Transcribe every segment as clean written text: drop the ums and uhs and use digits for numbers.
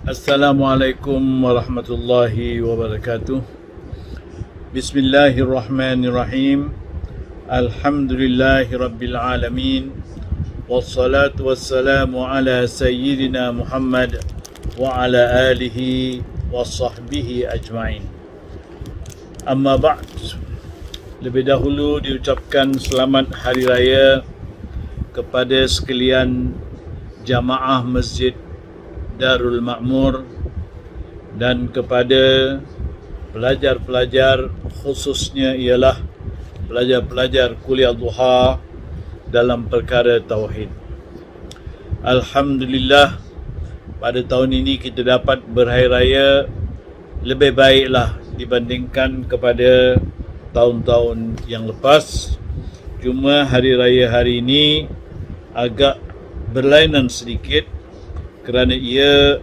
Assalamualaikum warahmatullahi wabarakatuh. Bismillahirrahmanirrahim. Alhamdulillahi rabbil alamin. Wassalatu wassalamu ala sayyidina Muhammad wa ala alihi wa sahbihi ajma'in. Amma ba'd. Lebih dahulu diucapkan selamat hari raya kepada sekalian jamaah Masjid Darul Ma'mur dan kepada pelajar-pelajar, khususnya ialah pelajar-pelajar kuliah duha dalam perkara tauhid. Alhamdulillah, pada tahun ini kita dapat berhari raya lebih baiklah dibandingkan kepada tahun-tahun yang lepas. Cuma hari raya hari ini agak berlainan sedikit kerana ia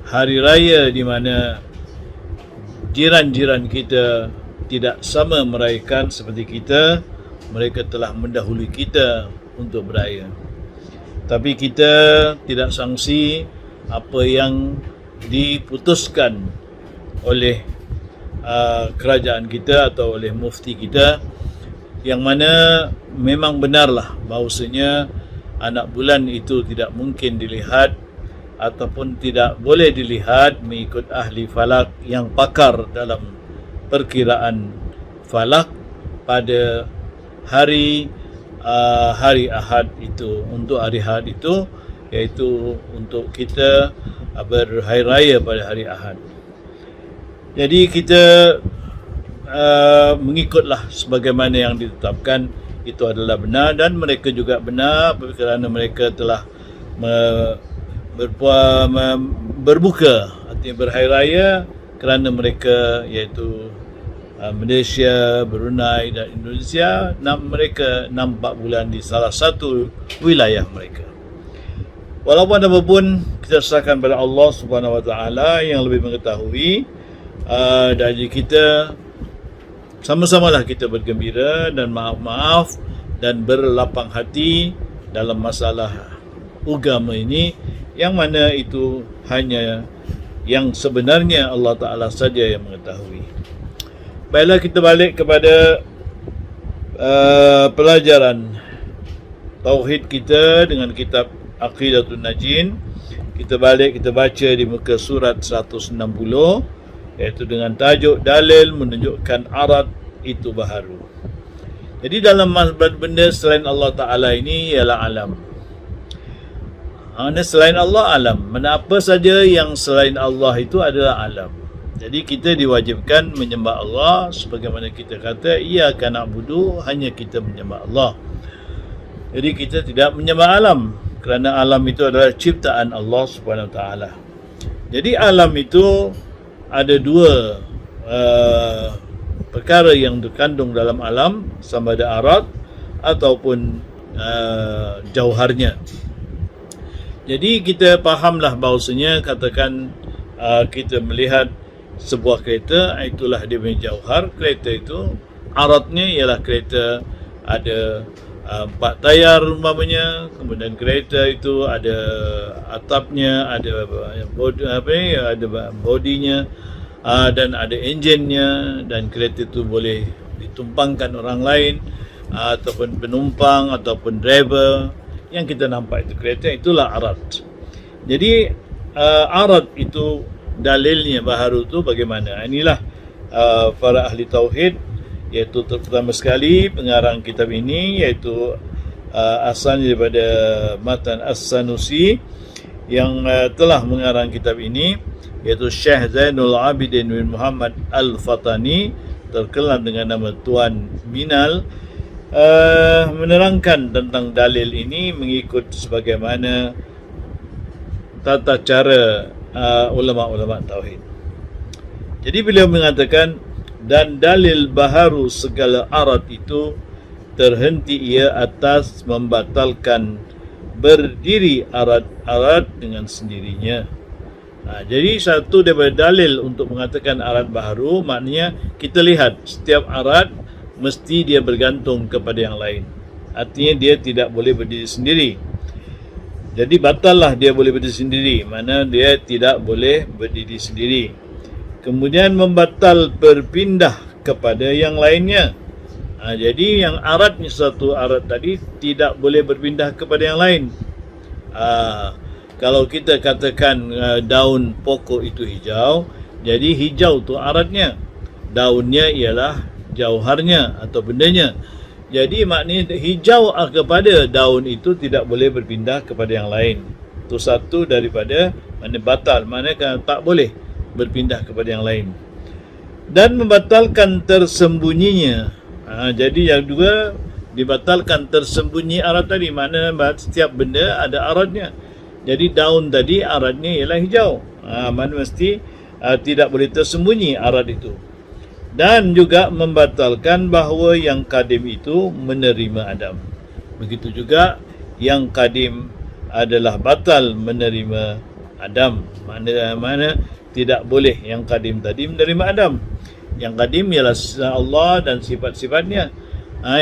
hari raya di mana jiran-jiran kita tidak sama merayakan seperti kita. Mereka telah mendahului kita untuk beraya. Tapi kita tidak sangsi apa yang diputuskan oleh kerajaan kita atau oleh mufti kita, yang mana memang benarlah bahawasanya anak bulan itu tidak mungkin dilihat ataupun tidak boleh dilihat mengikut ahli falak yang pakar dalam perkiraan falak pada hari Ahad itu. Untuk hari Ahad itu iaitu untuk kita berhari raya pada hari Ahad. Jadi kita mengikutlah sebagaimana yang ditetapkan. Itu adalah benar, dan mereka juga benar kerana mereka telah berbuka, artinya berhari raya, kerana mereka iaitu Malaysia, Brunei dan Indonesia, mereka nampak bulan di salah satu wilayah mereka. Walaupun apapun, kita serahkan pada Allah Subhanahu Wa Taala yang lebih mengetahui, dan kita sama-samalah kita bergembira dan maaf-maaf dan berlapang hati dalam masalah agama ini, yang mana itu hanya yang sebenarnya Allah Ta'ala saja yang mengetahui. Baiklah, kita balik kepada pelajaran tauhid kita dengan kitab Aqidatul Najin. Kita balik, kita baca di muka surat 160, iaitu dengan tajuk dalil menunjukkan arad itu baharu. Jadi dalam benda selain Allah Ta'ala ini ialah alam. Selain Allah alam. Mana apa saja yang selain Allah itu adalah alam. Jadi kita diwajibkan menyembah Allah sebagaimana kita kata iyyaka na'budu, hanya kita menyembah Allah. Jadi kita tidak menyembah alam kerana alam itu adalah ciptaan Allah Subhanahu Wa Taala. Jadi alam itu ada dua perkara yang terkandung dalam alam, sama ada arad ataupun jauharnya. Jadi kita fahamlah bahawasanya, katakan kita melihat sebuah kereta, itulah dia punya jauhar. Kereta itu aradnya ialah kereta ada 4 tayar umpamanya, kemudian kereta itu ada atapnya, ada bodinya, dan ada enjinnya, dan kereta itu boleh ditumpangkan orang lain ataupun penumpang ataupun driver. Yang kita nampak itu kereta, itulah arad. Jadi arad itu dalilnya baharu itu bagaimana? Inilah para ahli tauhid, iaitu pertama sekali pengarang kitab ini, iaitu asalnya daripada Matan As-Sanusi yang telah mengarang kitab ini, iaitu Syekh Zainul Abidin bin Muhammad Al-Fatani, terkenal dengan nama Tuan Minal, menerangkan tentang dalil ini mengikut sebagaimana tata cara ulama-ulama tauhid. Jadi beliau mengatakan, dan dalil baharu segala arad itu terhenti ia atas membatalkan berdiri arad-arad dengan sendirinya. Jadi satu daripada dalil untuk mengatakan arad baharu, maknanya kita lihat setiap arad mesti dia bergantung kepada yang lain. artinya dia tidak boleh berdiri sendiri. Jadi batallah dia boleh berdiri sendiri, mana dia tidak boleh berdiri sendiri. Kemudian membatal berpindah kepada yang lainnya. Jadi yang aratnya satu arat tadi tidak boleh berpindah kepada yang lain. Kalau kita katakan daun pokok itu hijau, jadi hijau tu aratnya. Daunnya ialah jauharnya atau bendanya. Jadi maknanya hijau kepada daun itu tidak boleh berpindah kepada yang lain. Itu satu daripada mana batal, mana tak boleh berpindah kepada yang lain. Dan membatalkan tersembunyinya. Jadi yang dua, dibatalkan tersembunyi arat tadi, mana setiap benda ada aratnya. Jadi daun tadi aratnya ialah hijau, mana mesti tidak boleh tersembunyi arat itu. Dan juga membatalkan bahawa yang kadim itu menerima Adam. Begitu juga yang kadim adalah batal menerima Adam. Mana tidak boleh yang kadim tadi menerima Adam. Yang kadim ialah Allah dan sifat-sifatnya.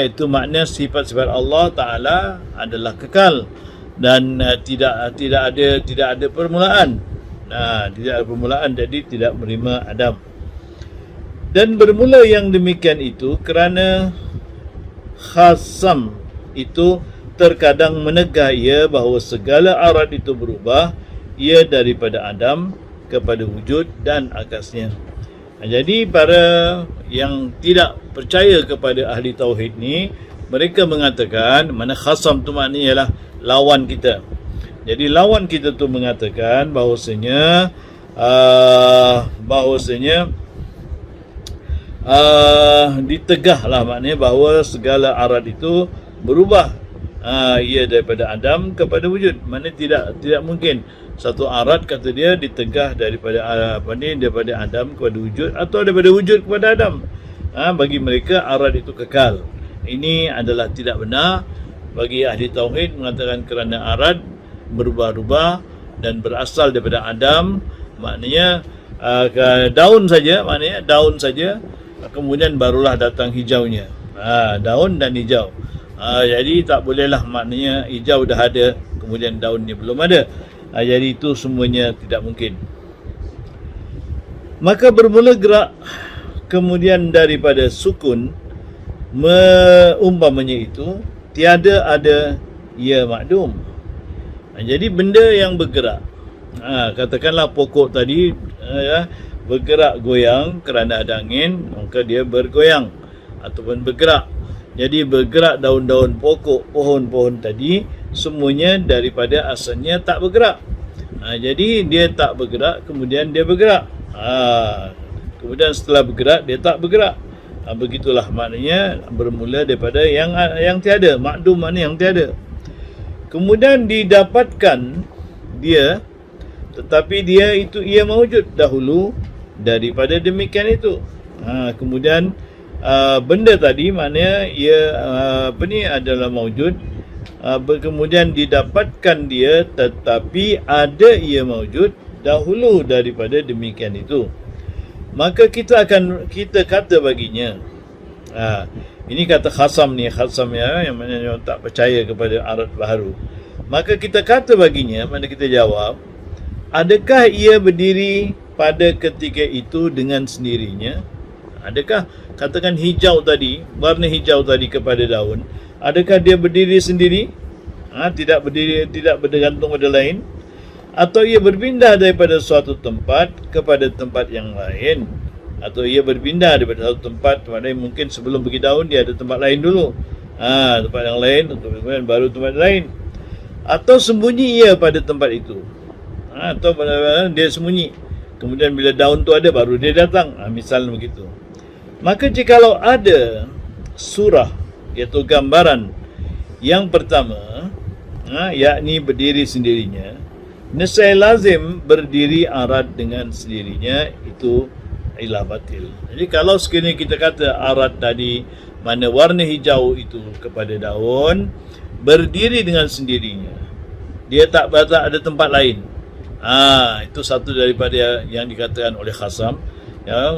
Itu makna sifat-sifat Allah Ta'ala adalah kekal dan tidak ada permulaan. Tidak ada permulaan, jadi tidak menerima Adam. Dan bermula yang demikian itu kerana khasam itu terkadang menegah ia bahawa segala arat itu berubah, ia daripada Adam kepada wujud dan akasnya. Jadi para yang tidak percaya kepada ahli tauhid ni, mereka mengatakan mana khasam tu maknanya ialah lawan kita. Jadi lawan kita tu mengatakan bahawasanya ditegahlah, maknanya bahawa segala arat itu berubah, ia daripada Adam kepada wujud. Mana tidak mungkin satu arat kata dia ditegah daripada daripada Adam kepada wujud atau daripada wujud kepada Adam. Bagi mereka arat itu kekal. Ini adalah tidak benar. Bagi ahli tauhid mengatakan kerana arat berubah-ubah dan berasal daripada Adam, maknanya daun saja, kemudian barulah datang hijaunya. Daun dan hijau. Jadi tak bolehlah maknanya hijau dah ada kemudian daunnya belum ada. Jadi itu semuanya tidak mungkin. Maka bermula gerak kemudian daripada sukun, umpamanya itu tiada ada ia makdum. Jadi benda yang bergerak, katakanlah pokok tadi bergerak goyang kerana ada angin, maka dia bergoyang ataupun bergerak. Jadi bergerak daun-daun pokok, pohon-pohon tadi semuanya daripada asalnya tak bergerak. Jadi dia tak bergerak, kemudian dia bergerak. Kemudian setelah bergerak dia tak bergerak. Begitulah maknanya bermula daripada yang tiada, makdum maknanya yang tiada. Kemudian didapatkan dia, tetapi dia itu ia mawujud dahulu daripada demikian itu. Kemudian benda tadi maknanya ia adalah mawujud, kemudian didapatkan dia, tetapi ada ia mawujud dahulu daripada demikian itu. Maka kita kata baginya, ini kata khasam ni, yang mana tak percaya kepada arat baharu. Maka kita kata baginya, mana kita jawab, adakah ia berdiri pada ketika itu dengan sendirinya? Adakah katakan hijau tadi, warna hijau tadi kepada daun, adakah dia berdiri sendiri? Tidak berdiri, tidak bergantung pada lain? Atau ia berpindah daripada suatu tempat kepada tempat yang lain? Atau ia berpindah daripada satu tempat, maknanya mungkin sebelum pergi daun dia ada tempat lain dulu, tempat yang lain, kemudian baru tempat lain. Atau sembunyi ia pada tempat itu, atau dia sembunyi, kemudian bila daun tu ada baru dia datang, misalnya begitu. Maka jikalau ada surah, iaitu gambaran yang pertama, yakni berdiri sendirinya, nescaya lazim berdiri arat dengan sendirinya, itu ialah batil. Jadi kalau sekiranya kita kata arat tadi, mana warna hijau itu kepada daun, berdiri dengan sendirinya, dia tak ada tempat lain, itu satu daripada yang dikatakan oleh khasam,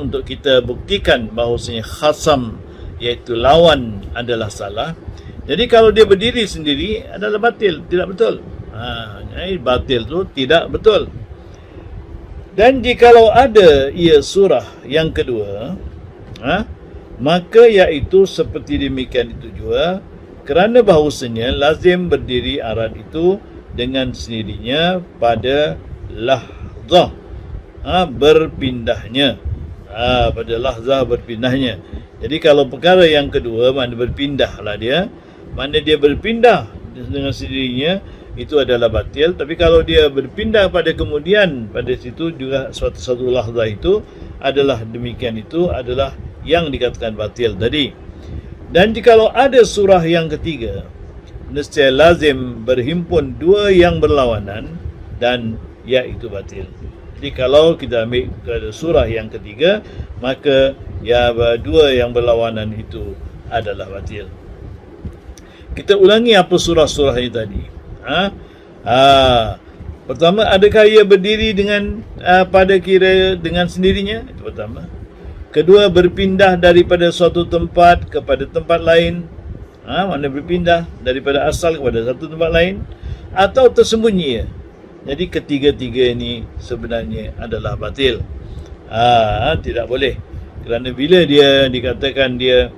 untuk kita buktikan bahawasanya khasam iaitu lawan adalah salah. Jadi kalau dia berdiri sendiri adalah batil, tidak betul. Jadi batil tu tidak betul. Dan jikalau ada ia surah yang kedua, maka iaitu seperti demikian itu juga, kerana bahawasanya lazim berdiri arad itu dengan sendirinya pada lahzah berpindahnya, pada lahzah berpindahnya. Jadi kalau perkara yang kedua, mana berpindahlah dia, mana dia berpindah dengan sendirinya, itu adalah batil. Tapi kalau dia berpindah pada kemudian, pada situ juga suatu lahzah itu adalah demikian, itu adalah yang dikatakan batil tadi. Dan jikalau ada surah yang ketiga, nescaya lazim berhimpun dua yang berlawanan, dan iaitu batil. Jadi kalau kita ambil surah yang ketiga, maka dua yang berlawanan itu adalah batil. Kita ulangi apa surah-surah ini tadi. Pertama, adakah ia berdiri dengan pada kira dengan sendirinya? Itu pertama. Kedua, berpindah daripada suatu tempat kepada tempat lain. Mana berpindah daripada asal kepada satu tempat lain, atau tersembunyi. Jadi ketiga-tiga ini sebenarnya adalah batil. Tidak boleh. Kerana bila dia dikatakan dia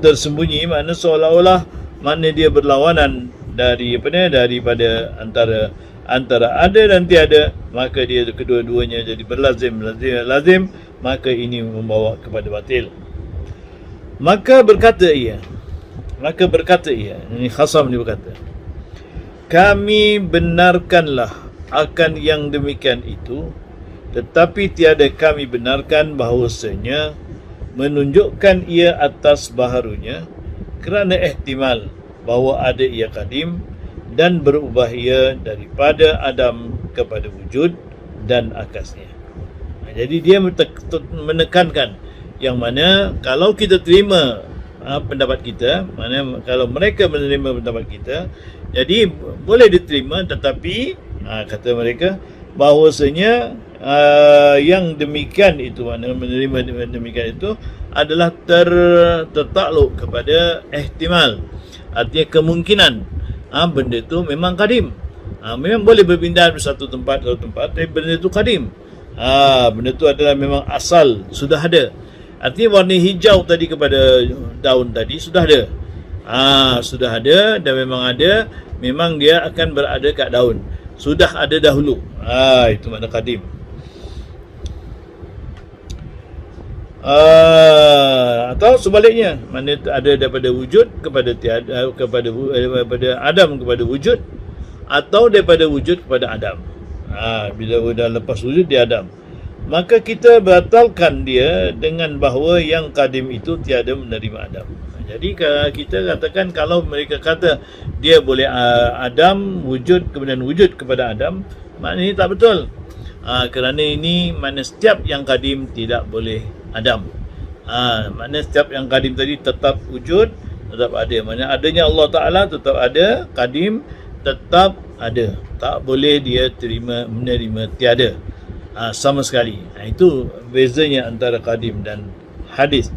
tersembunyi, makna seolah-olah mana dia berlawanan daripada antara ada dan tiada, maka dia kedua-duanya jadi lazim, maka ini membawa kepada batil. Maka berkata ia, ini Khasam ni berkata, kami benarkanlah akan yang demikian itu, tetapi tiada kami benarkan bahawasanya menunjukkan ia atas baharunya, kerana ihtimal bahawa ada ia kadim dan berubah ia daripada Adam kepada wujud dan akasnya. Jadi dia menekankan yang mana kalau kita terima pendapat kita, mana kalau mereka menerima pendapat kita, jadi boleh diterima, tetapi kata mereka bahawasanya yang demikian itu, mana menerima demikian itu adalah tertakluk kepada ihtimal, artinya kemungkinan benda itu memang kadim. Memang boleh berpindah dari satu tempat ke tempat, tapi benda itu kadim. Benda itu adalah memang asal, sudah ada. Artinya warna hijau tadi kepada daun tadi sudah ada. Sudah ada dan memang ada, memang dia akan berada kat daun. Sudah ada dahulu. Itu makna kadim. Atau sebaliknya, mana ada daripada wujud kepada tiada, daripada Adam kepada wujud, atau daripada wujud kepada Adam. Bila dah lepas wujud dia Adam, maka kita batalkan dia dengan bahawa yang kadim itu tiada menerima Adam. Jadi kita katakan kalau mereka kata dia boleh Adam wujud kemudian wujud kepada Adam, maknanya tak betul. Kerana ini mana setiap yang kadim tidak boleh Adam. Makna setiap yang kadim tadi tetap wujud, tetap ada. Makna adanya Allah Ta'ala tetap ada, kadim tetap ada. Tak boleh dia menerima tiada sama sekali. Itu bezanya antara kadim dan hadis.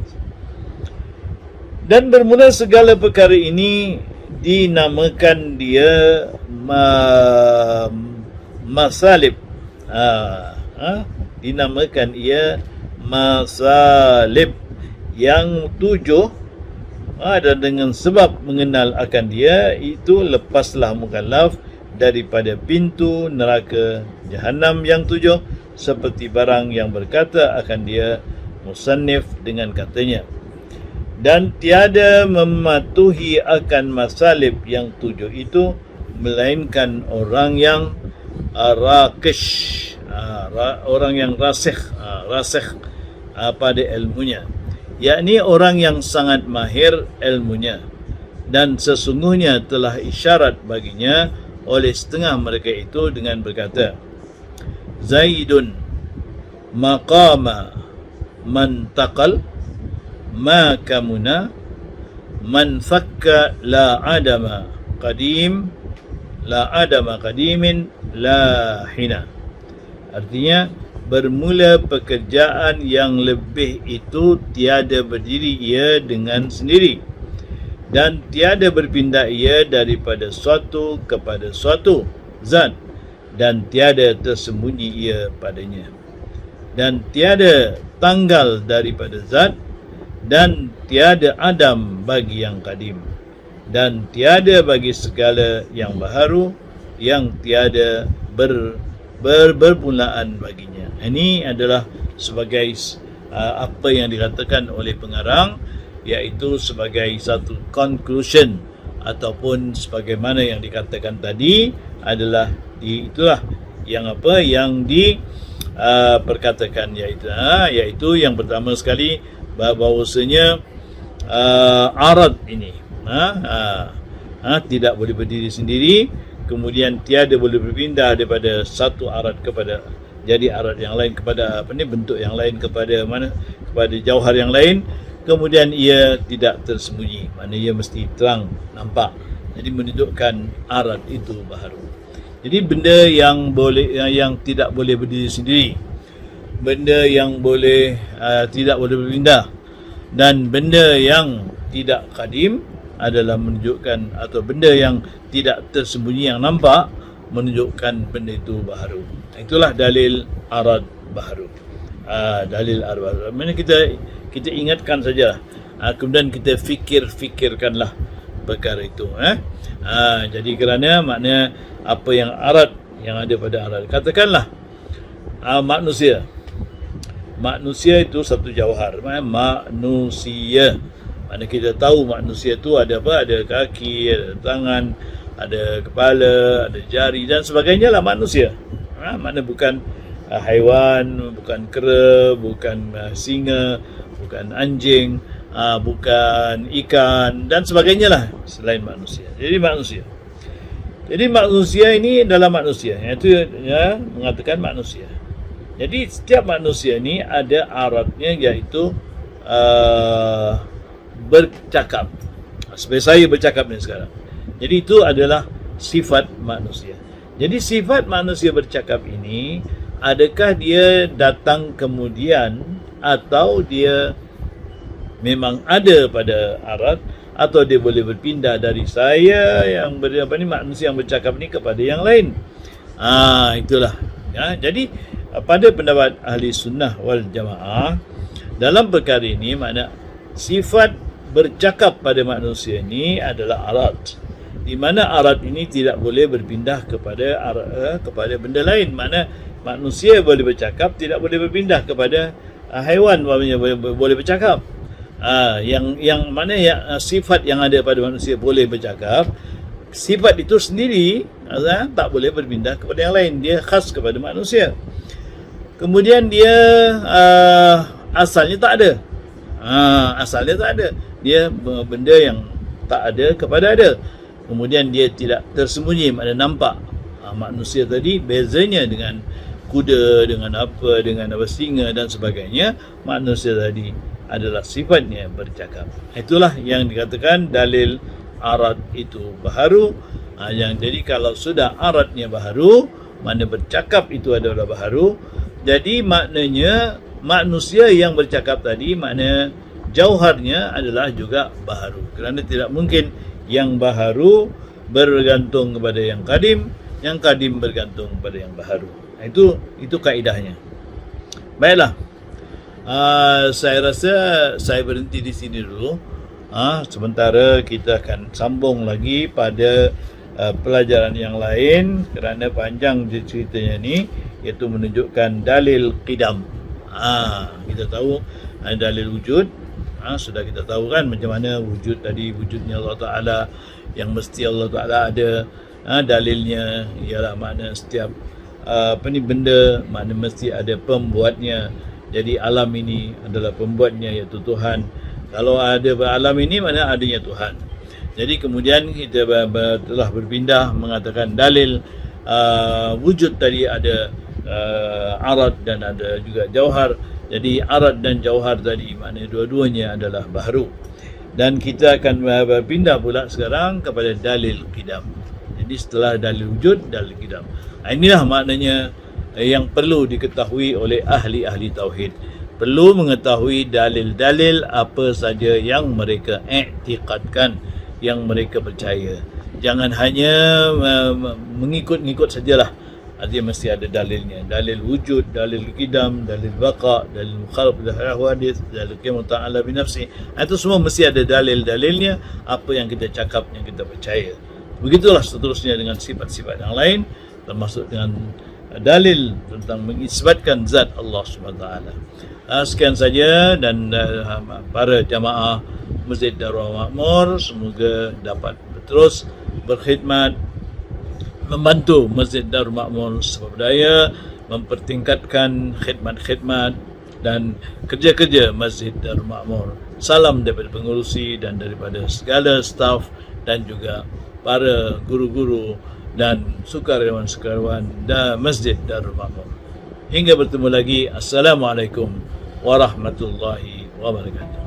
Dan bermula segala perkara ini dinamakan dia masalib. Dinamakan ia masalib yang tujuh, dan dengan sebab mengenal akan dia itu lepaslah mukallaf daripada pintu neraka Jahannam yang tujuh, seperti barang yang berkata akan dia musannif dengan katanya, dan tiada mematuhi akan masalib yang tujuh itu melainkan orang yang rakish, orang yang rasikh pada ilmunya, yakni orang yang sangat mahir ilmunya, dan sesungguhnya telah isyarat baginya oleh setengah mereka itu dengan berkata, Zaidun maqama man taqal ma kamuna man fakka la adama qadimin la hina. Artinya bermula pekerjaan yang lebih itu tiada berdiri ia dengan sendiri, dan tiada berpindah ia daripada suatu kepada suatu zat, dan tiada tersembunyi ia padanya, dan tiada tanggal daripada zat, dan tiada adam bagi yang kadim, dan tiada bagi segala yang baharu yang tiada berpermulaan baginya. Ini adalah sebagai apa yang dikatakan oleh pengarang, iaitu sebagai satu conclusion ataupun sebagaimana yang dikatakan tadi adalah itulah yang apa yang perkatakan, iaitu yang pertama sekali bahawasanya arad ini tidak boleh berdiri sendiri, kemudian tiada boleh berpindah daripada satu arad kepada jadi arad yang lain, kepada bentuk yang lain, kepada jauhar yang lain, kemudian ia tidak tersembunyi, maknanya ia mesti terang nampak. Jadi menunjukkan arad itu baharu. Jadi benda yang tidak boleh berdiri sendiri, benda yang tidak boleh berpindah, dan benda yang tidak kadim adalah menunjukkan, atau benda yang tidak tersembunyi yang nampak menunjukkan benda itu baharu. Itulah dalil arad baharu. Dalil arad baharu. Mana kita ingatkan saja, kemudian kita fikirkanlah perkara itu. Jadi kerana makna apa yang arad, yang ada pada arad, katakanlah manusia itu satu jauhar. Manusia, mana kita tahu manusia itu ada apa? Ada kaki, ada tangan, ada kepala, ada jari dan sebagainya lah manusia. Makna bukan haiwan, bukan kera, bukan singa, bukan anjing, bukan ikan dan sebagainya lah selain manusia. Jadi manusia ini adalah manusia, iaitu mengatakan manusia. Jadi setiap manusia ni ada aradnya, iaitu bercakap. Seperti saya bercakap ni sekarang. Jadi itu adalah sifat manusia. Jadi sifat manusia bercakap ini, adakah dia datang kemudian atau dia memang ada pada arad, atau dia boleh berpindah dari saya yang manusia yang bercakap ni kepada yang lain. Itulah. Jadi pada pendapat ahli sunnah wal jamaah, dalam perkara ini makna sifat bercakap pada manusia ini adalah arad, di mana arad ini tidak boleh berpindah kepada benda lain. Makna manusia boleh bercakap, tidak boleh berpindah kepada haiwan boleh bercakap. Yang mana sifat yang ada pada manusia boleh bercakap, sifat itu sendiri tak boleh berpindah kepada yang lain, dia khas kepada manusia. Kemudian dia asalnya tak ada. Dia benda yang tak ada kepada ada. Kemudian dia tidak tersembunyi, makna nampak. Manusia tadi bezanya dengan kuda, dengan singa dan sebagainya. Manusia tadi adalah sifatnya bercakap. Itulah yang dikatakan dalil arad itu baharu. Jadi kalau sudah aradnya baharu, mana bercakap itu adalah baharu. Jadi maknanya manusia yang bercakap tadi, makna jauharnya adalah juga baharu. Kerana tidak mungkin yang baharu bergantung kepada yang kadim bergantung kepada yang baharu. Itu kaedahnya. Baiklah. Saya rasa saya berhenti di sini dulu. Sementara kita akan sambung lagi pada pelajaran yang lain, kerana panjang ceritanya ni, iaitu menunjukkan dalil qidam. Kita tahu dalil wujud. Sudah kita tahu kan macam mana wujud tadi, wujudnya Allah Ta'ala, yang mesti Allah Ta'ala ada. Dalilnya ialah makna setiap benda, makna mesti ada pembuatnya. Jadi alam ini adalah pembuatnya, iaitu Tuhan. Kalau ada alam ini, makna adanya Tuhan. Jadi kemudian kita telah berpindah mengatakan dalil wujud tadi ada arad dan ada juga jauhar. Jadi arad dan jauhar tadi maknanya dua-duanya adalah baharu. Dan kita akan berpindah pula sekarang kepada dalil qidam. Jadi setelah dalil wujud, dalil qidam. Inilah maknanya yang perlu diketahui oleh ahli-ahli tauhid. Perlu mengetahui dalil-dalil apa saja yang mereka iktikadkan yang mereka percaya. Jangan hanya mengikut-ngikut sajalah. Artinya mesti ada dalilnya. Dalil wujud, dalil qidam, dalil baqa, dalil mukhalaf dalil hadis, dalil qiyamah ta'ala binafsi. Itu semua mesti ada dalil-dalilnya, apa yang kita cakap, yang kita percaya. Begitulah seterusnya dengan sifat-sifat yang lain, termasuk dengan dalil tentang mengisbatkan zat Allah SWT. Sekian saja, dan para jamaah Masjid Darul Makmur semoga dapat terus berkhidmat, membantu Masjid Darul Makmur seberdaya, mempertingkatkan khidmat-khidmat dan kerja-kerja Masjid Darul Makmur. Salam daripada pengurusi dan daripada segala staf dan juga para guru-guru dan sukarelawan-sukarelawan Masjid Darul Makmur. Hingga bertemu lagi. Assalamualaikum warahmatullahi wabarakatuh.